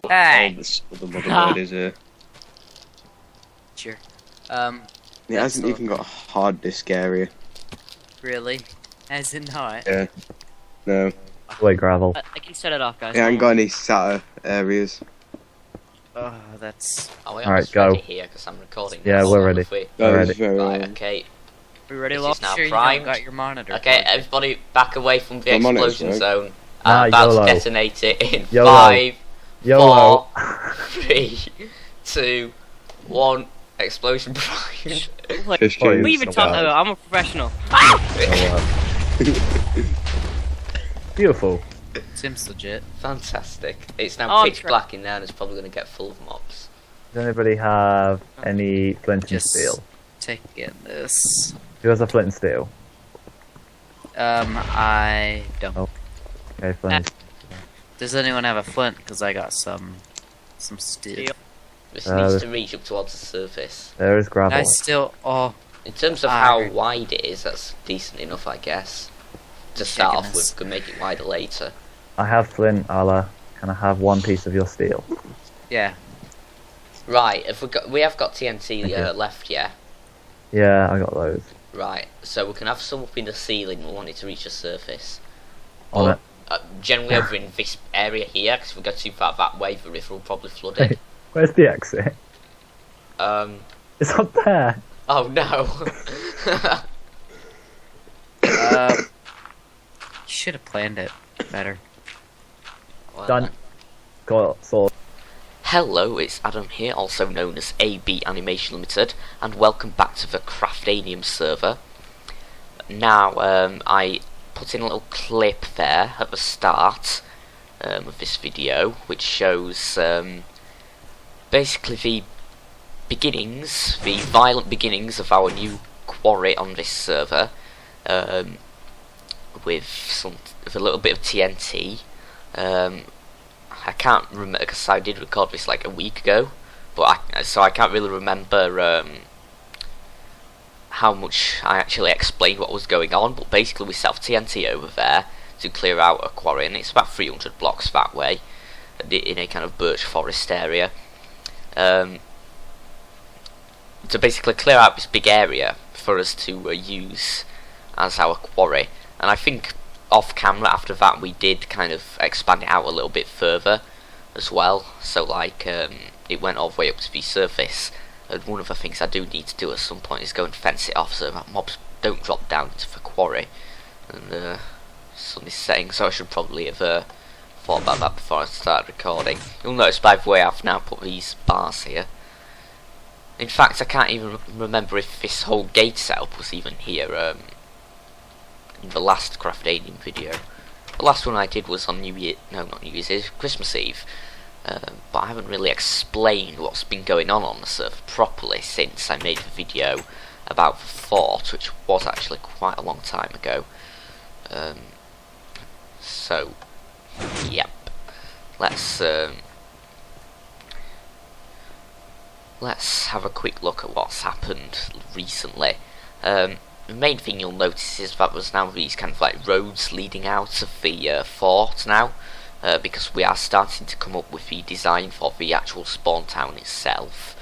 Hey. the motherboard is here. Sure. It hasn't even got a hard disk area. Really? Has it not? Yeah. No. Wait, gravel. I can set it off, guys. It ain't got any SATA areas. Oh, that's... Are we Alright, almost go. ready here? Because I'm recording. Yeah, this, we're so ready. if we- That Alright. is very Right, long. okay. We ready, This Locke? is now Sure you primed. don't got your monitor. Okay, plugged. everybody back away from the My monitor's explosion right. zone. Nah, I'm about YOLO. to detonate it in YOLO. 5, YOLO. 4, 3, 2, 1. Explosion primed. Like, Fish Oh, cage. we even so talk. bad. I'm a professional. Beautiful. Seems legit. Fantastic. It's Oh, now I'm pitch try- black in there and it's probably going to get full of mobs. Does anybody have any flint and Just steel? taking this. Who has a flint and steel? I don't. Oh. Okay, flint. Does anyone have a flint? Because I got some steel. This Uh, needs to reach up towards the surface. There is gravel. I still. Oh, In terms of I how agree. wide it is, that's decent enough, I guess. To Checking start off this. with, we can make it wider later. I have flint, Ala. Can I have one piece of your steel? yeah. Right, if we have got TNT Okay. left, yeah. Yeah, I got those. Right, so we can have some up in the ceiling. We want it to reach the surface. On But, it. generally over in this area here, because if we go too far that way, the river will probably flood it. Where's the exit? It's up there. Oh no. You should have planned it better. Well, Done. Got sword. Hello, it's Adam here, also known as ABanimationLtd, and welcome back to the Craftanium server. Now, I put in a little clip there at the start of this video, which shows basically the beginnings, the violent beginnings of our new quarry on this server, with a little bit of TNT. I can't remember because I did record this like a week ago, but so I can't really remember how much I actually explained what was going on. But basically, we set off TNT over there to clear out a quarry, and it's about 300 blocks that way, in a kind of birch forest area. To basically clear out this big area for us to use as our quarry, and I think off camera after that we did kind of expand it out a little bit further as well, so like it went all the way up to the surface, and one of the things I do need to do at some point is go and fence it off so that mobs don't drop down into the quarry, and sun is setting, so I should probably have thought about that before I started recording. You'll notice by the way I've now put these bars here. In fact, I can't even remember if this whole gate setup was even here in the last Craftanium video. The last one I did was on New Year, no, not New Year's Eve, Christmas Eve. But I haven't really explained what's been going on the server properly since I made the video about the fort, which was actually quite a long time ago. So, yep. Let's have a quick look at what's happened recently. The main thing you'll notice is that there's now these kind of like roads leading out of the fort now, because we are starting to come up with the design for the actual spawn town itself,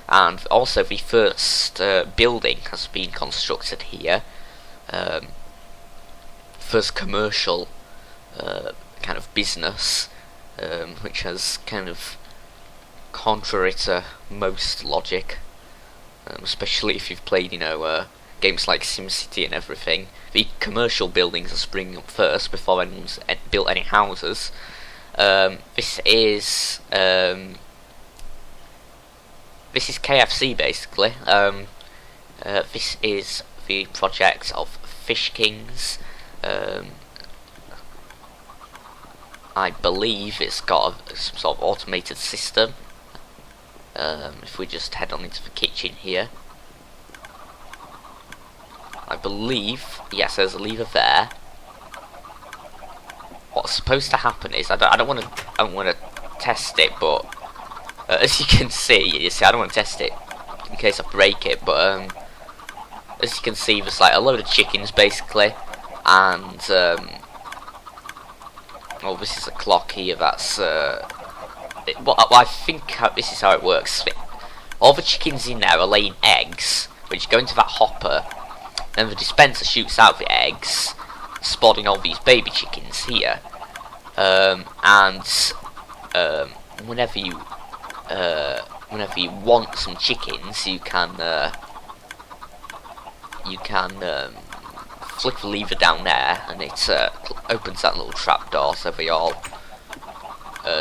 and also the first building has been constructed here. First commercial kind of business, which has kind of contrary to most logic, especially if you've played, you know, games like SimCity and everything. The commercial buildings are springing up first before anyone's built any houses. This is KFC basically. This is the project of Fish Kings. I believe it's got some sort of automated system. If we just head on into the kitchen here, I believe, yes, there's a lever there. What's supposed to happen is I don't want to test it, but as you can see, I don't want to test it in case I break it. But as you can see, there's like a load of chickens basically, and oh, this is a clock here that's well, I think this is how it works. All the chickens in there are laying eggs, which go into that hopper, and the dispenser shoots out the eggs, spawning all these baby chickens here. Whenever you want some chickens, you can flick the lever down there, and it opens that little trapdoor, so they all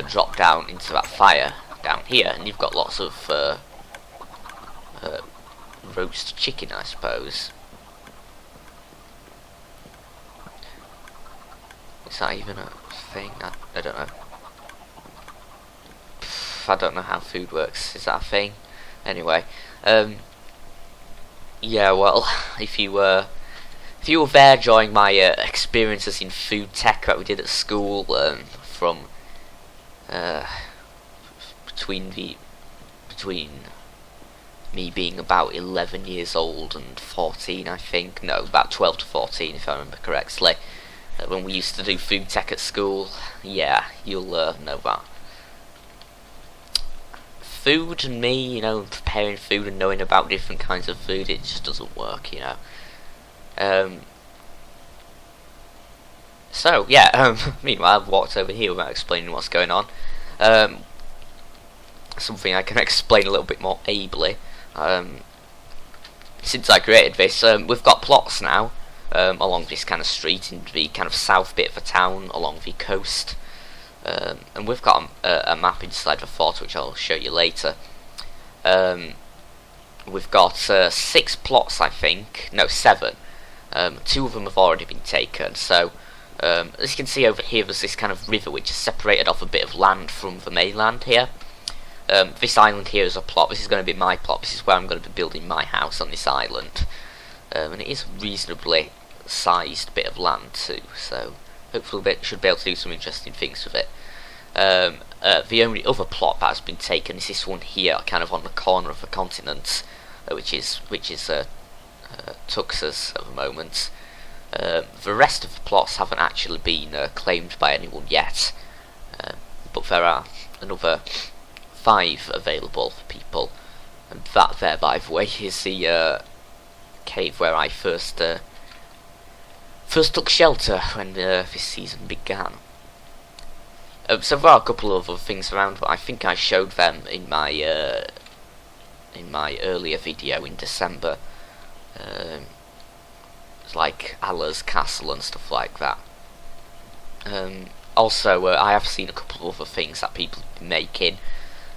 drop down into that fire down here, and you've got lots of roast chicken, I suppose. Is that even a thing? I don't know. I don't know how food works. Is that a thing? Anyway, yeah. Well, if you were there during my experiences in food tech that we did at school, from between me being about 11 years old and 14, I think. No, about 12 to 14, if I remember correctly. When we used to do food tech at school, yeah, you'll know that. Food and me, you know, preparing food and knowing about different kinds of food, it just doesn't work, you know. So, yeah, meanwhile, I've walked over here without explaining what's going on. Something I can explain a little bit more ably. Since I created this, we've got plots now, along this kind of street in the kind of south bit of the town, along the coast. And we've got a map inside the fort, which I'll show you later. We've got 6 plots, I think. No, 7. 2 of them have already been taken. So, as you can see over here, there's this kind of river which is separated off a bit of land from the mainland here. This island here is a plot. This is going to be my plot. This is where I'm going to be building my house on this island. And it is a reasonably sized bit of land too. So, hopefully we should be able to do some interesting things with it. The only other plot that has been taken is this one here, kind of on the corner of the continent, which is Tux's at the moment. The rest of the plots haven't actually been claimed by anyone yet, but there are another 5 available for people, and that there, by the way, is the cave where I first took shelter when this season began. So there are a couple of other things around, but I think I showed them in my earlier video in December. It's like Ala's castle and stuff like that. Also, I have seen a couple of other things that people have been making.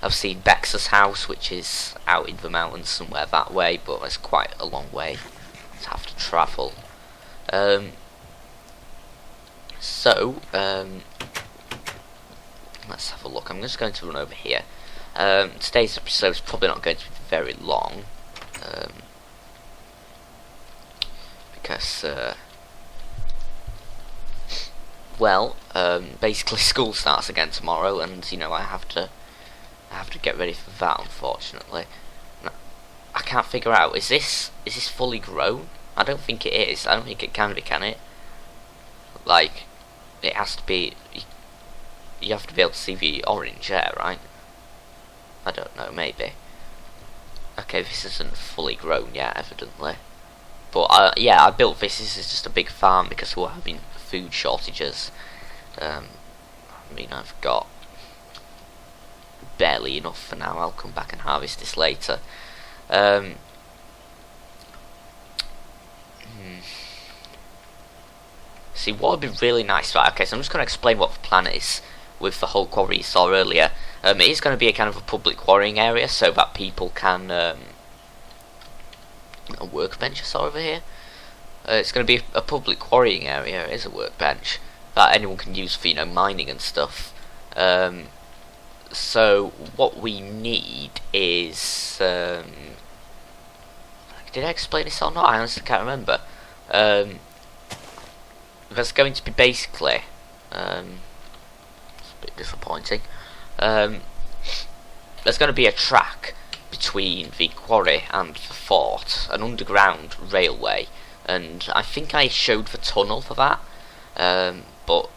I've seen Bex's house, which is out in the mountains somewhere that way, but it's quite a long way to have to travel. Let's have a look. I'm just going to run over here. Today's episode is probably not going to be very long, because basically school starts again tomorrow, and you know I have to get ready for that, unfortunately. I can't figure out, is this fully grown? I don't think it is. I don't think it can be, can it? Like, it has to be. You have to be able to see the orange hair, right? I don't know, maybe. Okay, this isn't fully grown yet, evidently. But yeah, I built this. This is just a big farm because we're having food shortages. I mean, I've got barely enough for now. I'll come back and harvest this later. See, what would be really nice, right? Okay, so I'm just going to explain what the plan is with the whole quarry you saw earlier. It is going to be a kind of a public quarrying area so that people can a workbench I saw over here. It's going to be a public quarrying area. It is a workbench that anyone can use for, you know, mining and stuff. So what we need is did I explain this or not? I honestly can't remember. There's going to be basically it's a bit disappointing. There's going to be a track between the quarry and the fort, an underground railway, and I think I showed the tunnel for that. But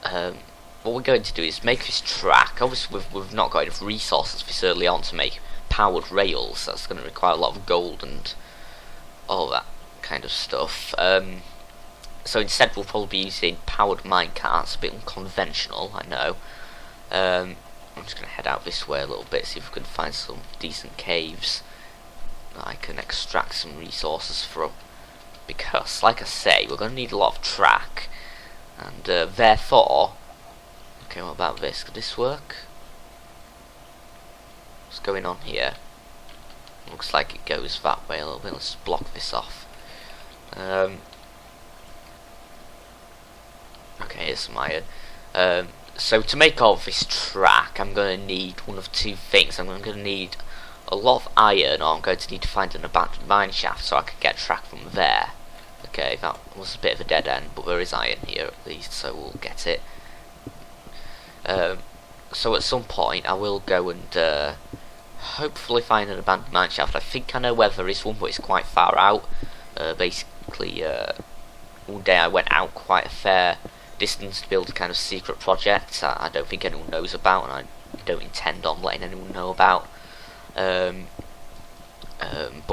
what we're going to do is make this track. Obviously, we've not got enough resources this early on to make powered rails. That's going to require a lot of gold and all that kind of stuff. So instead, we'll probably be using powered minecarts, a bit unconventional, I know. I'm just going to head out this way a little bit, see if we can find some decent caves that I can extract some resources from. Because, like I say, we're going to need a lot of track, and therefore... Okay, what about this? Could this work? What's going on here? Looks like it goes that way a little bit. Let's block this off. Okay, here's some iron. So to make all of this track, I'm going to need one of two things. I'm going to need a lot of iron, or I'm going to need to find an abandoned mine shaft so I can get track from there. Okay, that was a bit of a dead end, but there is iron here at least, so we'll get it. So at some point I will go and hopefully find an abandoned mine shaft. I think I know where there is one, but it's quite far out. Basically, one day I went out quite a fair distance to build a kind of secret project I don't think anyone knows about, and I don't intend on letting anyone know about. But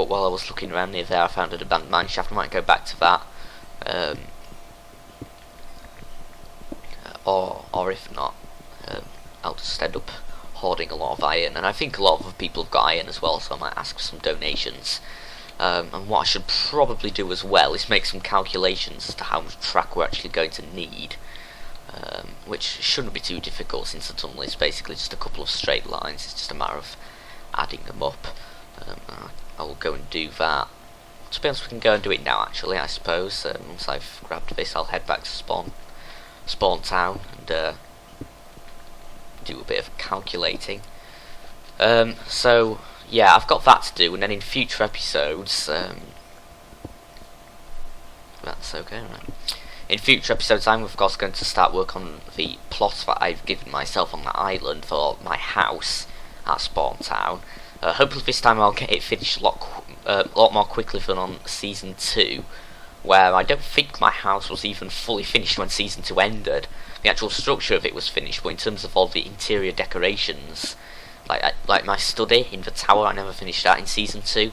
while I was looking around near there, I found an abandoned mine shaft. I might go back to that, or if not, I'll just end up hoarding a lot of iron. And I think a lot of other people have got iron as well, so I might ask for some donations. And what I should probably do as well is make some calculations as to how much track we're actually going to need, which shouldn't be too difficult since the tunnel is basically just a couple of straight lines. It's just a matter of adding them up. I will go and do that. To be honest, we can go and do it now actually, I suppose. Once I've grabbed this, I'll head back to spawn town and do a bit of calculating. So yeah, I've got that to do, and then in future episodes, that's okay, right? In future episodes, I'm of course going to start work on the plot that I've given myself on the island for my house at Spawn Town. Hopefully this time I'll get it finished a lot more quickly than on Season 2, where I don't think my house was even fully finished when Season 2 ended. The actual structure of it was finished, but in terms of all the interior decorations, like my study in the tower, I never finished that in Season 2.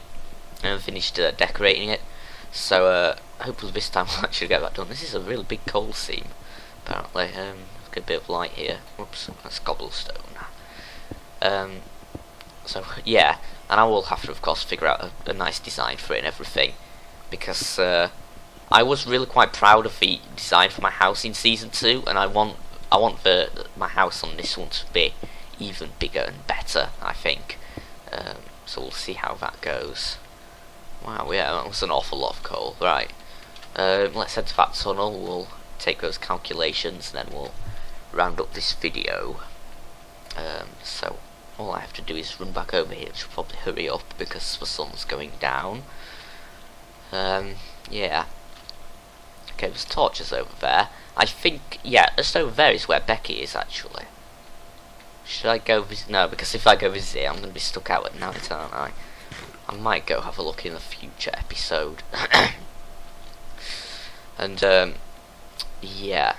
I never finished decorating it. So hopefully this time I'll actually get that done. This is a really big coal seam, apparently. Get a bit of light here. Whoops, that's cobblestone. So yeah, and I will have to of course figure out a nice design for it and everything, because I was really quite proud of the design for my house in Season 2, and I want my house on this one to be even bigger and better, I think. So we'll see how that goes. Wow, yeah, that was an awful lot of coal. Right, let's head to that tunnel. We'll take those calculations, and then we'll round up this video. So all I have to do is run back over here, which will probably hurry up because the sun's going down. Yeah. Okay, there's torches over there. I think, yeah, just over there is where Becky is actually. Should I go visit? No, because if I go visit it, I'm going to be stuck out at night, aren't I? I might go have a look in a future episode. And, yeah.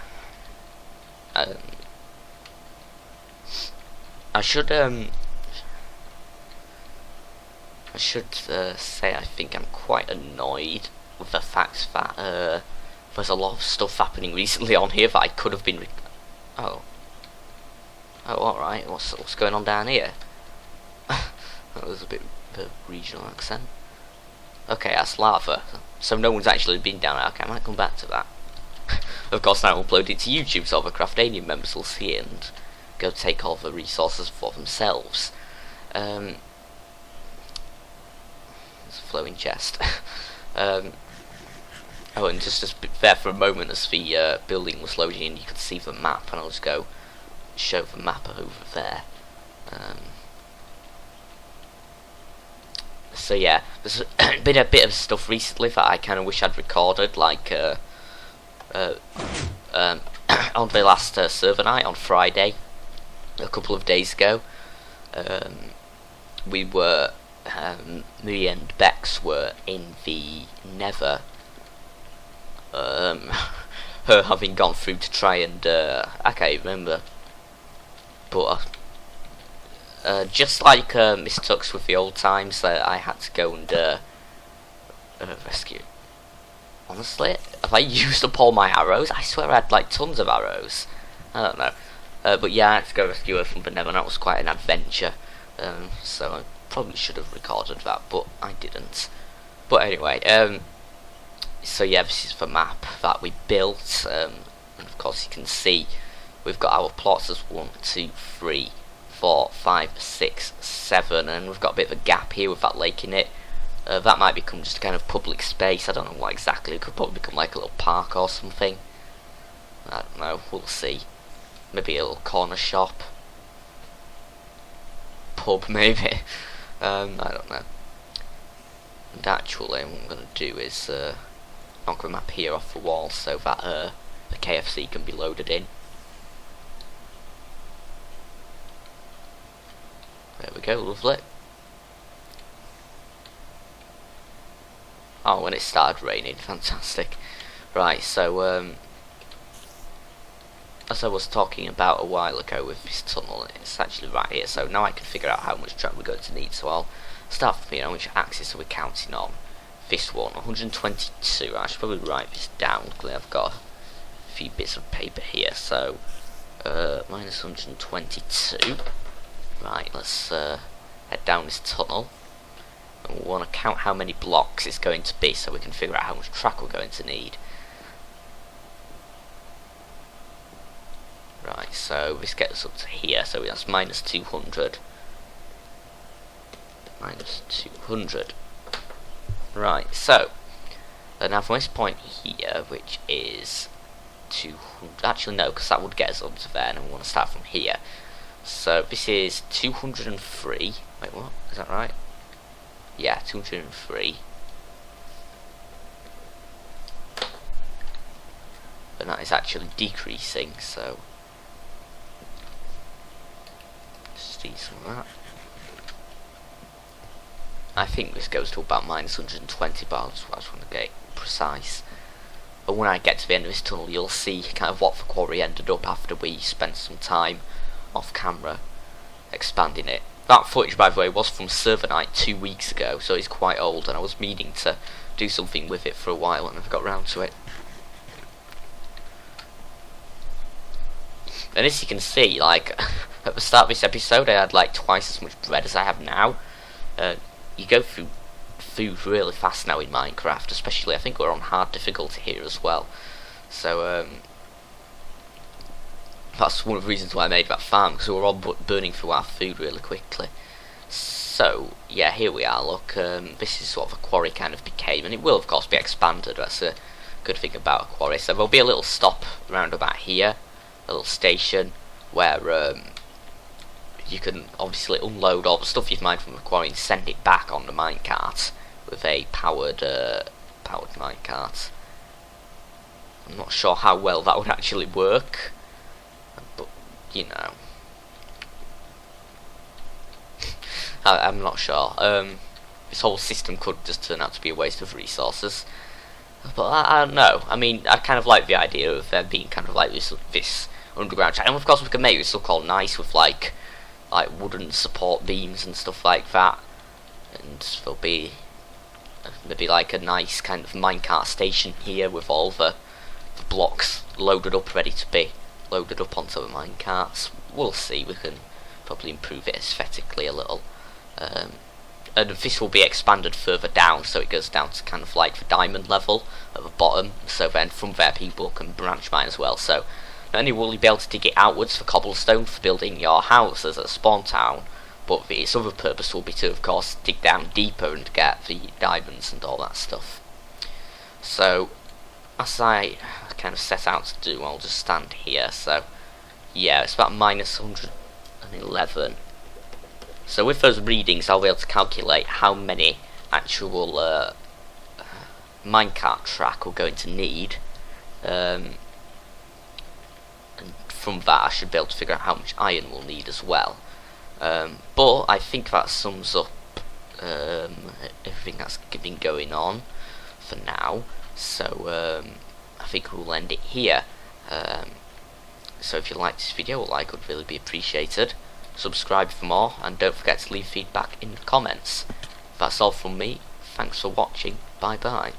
I should say I think I'm quite annoyed with the fact that there's a lot of stuff happening recently on here that I could have been. Oh, alright. What's going on down here? That was a bit of a regional accent. Okay, that's lava. So no one's actually been down there. Okay, I might come back to that. Of course, now upload it to YouTube so the Craftanium members will see it and go take all the resources for themselves. It's a flowing chest. Oh, and just there for a moment as the building was loading in, you could see the map, and I'll just go show the map over there. So yeah, there's been a bit of stuff recently that I kind of wish I'd recorded, like on the last server night on Friday, a couple of days ago. We were, me and Bex were in the Nether. Her having gone through to try and I can't remember but just like Miss Tux with the old times, that I had to go and rescue. Honestly, have I used up all my arrows? I swear I had like tons of arrows. I don't know. But yeah, I had to go rescue her from the Nether, and that was quite an adventure. So I probably should have recorded that, but I didn't. But anyway, so yeah, this is the map that we built. And of course you can see we've got our plots as 1, 2, 3, 4, 5, 6, 7, and we've got a bit of a gap here with that lake in it. That might become just a kind of public space. I don't know what exactly. It could probably become like a little park or something. I don't know. We'll see. Maybe a little corner shop. Pub, maybe. I don't know. And actually, what I'm going to do is knock the map here off the wall so that the KFC can be loaded in. There we go, lovely. Oh, when it started raining, fantastic. Right, so as I was talking about a while ago with this tunnel, it's actually right here, so now I can figure out how much track we're going to need. So I'll start from here. Which axis are we counting on? This one, 122. I should probably write this down because I've got a few bits of paper here. So minus 122. Right, let's head down this tunnel. And we want to count how many blocks it's going to be so we can figure out how much track we're going to need. Right, so this gets us up to here, so that's minus 200. Minus 200. Right, so now from this point here, which is 200, actually no, because that would get us up to there, and we want to start from here. So this is 203. Wait, what? Is that right? Yeah, 203. But that is actually decreasing, so just do some of that. I think this goes to about minus 120, but I just want to get precise. But when I get to the end of this tunnel, you'll see kind of what the quarry ended up after we spent some time off camera expanding it. That footage, by the way, was from server night 2 weeks ago, so it's quite old, and I was meaning to do something with it for a while, and I've got round to it. And as you can see, like, at the start of this episode, I had like twice as much bread as I have now. You go through food really fast now in Minecraft, especially I think we're on hard difficulty here as well. So, that's one of the reasons why I made that farm, because we were all burning through our food really quickly. So, yeah, here we are, look, this is what the quarry kind of became, and it will of course be expanded. That's a good thing about a quarry. So there'll be a little stop round about here, a little station, where you can obviously unload all the stuff you've mined from the quarry and send it back on the minecart with a powered minecart. I'm not sure how well that would actually work, but you know, I'm not sure. This whole system could just turn out to be a waste of resources, but I don't know. I mean, I kind of like the idea of there being kind of like this underground channel. And of course we can make this look all nice with like wooden support beams and stuff like that, and there'll be maybe like a nice kind of minecart station here with all the blocks loaded up, ready to be loaded up onto the minecarts. We'll see, we can probably improve it aesthetically a little, and this will be expanded further down, so it goes down to kind of like the diamond level at the bottom, so then from there people can branch mine as well. So not only will you be able to dig it outwards for cobblestone for building your houses at spawn town, but its other purpose will be to, of course, dig down deeper and get the diamonds and all that stuff. So, as I kind of set out to do, I'll just stand here. So, yeah, it's about minus 111. So with those readings, I'll be able to calculate how many actual minecart track we're going to need. And from that I should be able to figure out how much iron we'll need as well. But I think that sums up everything that's been going on for now. So I think we'll end it here. So if you liked this video, a like would really be appreciated. Subscribe for more, and don't forget to leave feedback in the comments. That's all from me. Thanks for watching. Bye bye.